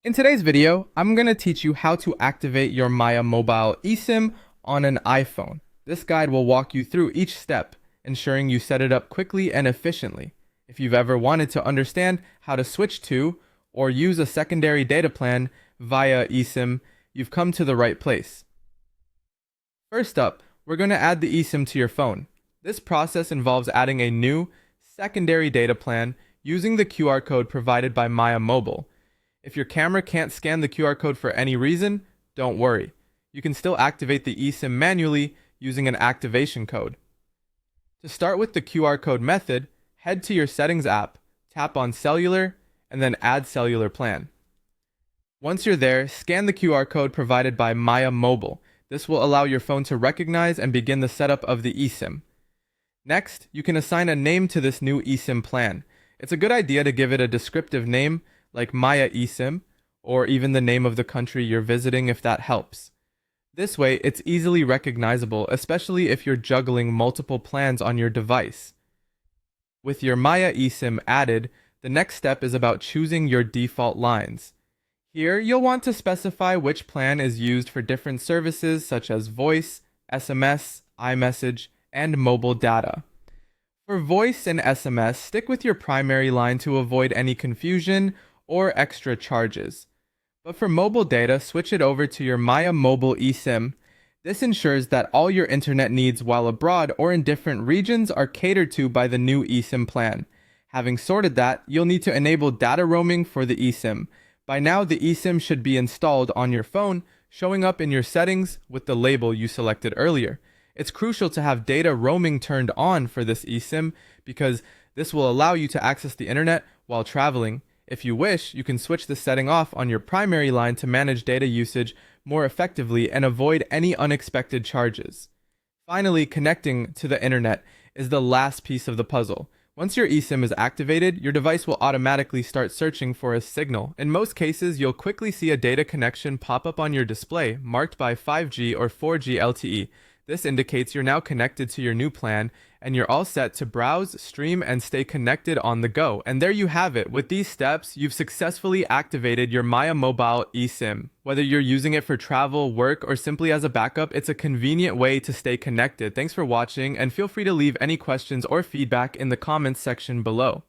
In today's video, I'm going to teach you how to activate your Maya Mobile eSIM on an iPhone. This guide will walk you through each step, ensuring you set it up quickly and efficiently. If you've ever wanted to understand how to switch to or use a secondary data plan via eSIM, you've come to the right place. First up, we're going to add the eSIM to your phone. This process involves adding a new secondary data plan using the QR code provided by Maya Mobile. If your camera can't scan the QR code for any reason, don't worry. You can still activate the eSIM manually using an activation code. To start with the QR code method, head to your Settings app, tap on Cellular, and then Add Cellular Plan. Once you're there, scan the QR code provided by Maya Mobile. This will allow your phone to recognize and begin the setup of the eSIM. Next, you can assign a name to this new eSIM plan. It's a good idea to give it a descriptive name like Maya eSIM, or even the name of the country you're visiting if that helps. This way, it's easily recognizable, especially if you're juggling multiple plans on your device. With your Maya eSIM added, the next step is about choosing your default lines. Here, you'll want to specify which plan is used for different services such as voice, SMS, iMessage, and mobile data. For voice and SMS, stick with your primary line to avoid any confusion or extra charges. But for mobile data, switch it over to your Maya Mobile eSIM. This ensures that all your internet needs while abroad or in different regions are catered to by the new eSIM plan. Having sorted that, you'll need to enable data roaming for the eSIM. By now, the eSIM should be installed on your phone, showing up in your settings with the label you selected earlier. It's crucial to have data roaming turned on for this eSIM because this will allow you to access the internet while traveling. If you wish, you can switch the setting off on your primary line to manage data usage more effectively and avoid any unexpected charges. Finally, connecting to the internet is the last piece of the puzzle. Once your eSIM is activated, your device will automatically start searching for a signal. In most cases, you'll quickly see a data connection pop up on your display, marked by 5G or 4G LTE. This indicates you're now connected to your new plan, and you're all set to browse, stream, and stay connected on the go. And there you have it. With these steps, you've successfully activated your Maya Mobile eSIM. Whether you're using it for travel, work, or simply as a backup, it's a convenient way to stay connected. Thanks for watching, and feel free to leave any questions or feedback in the comments section below.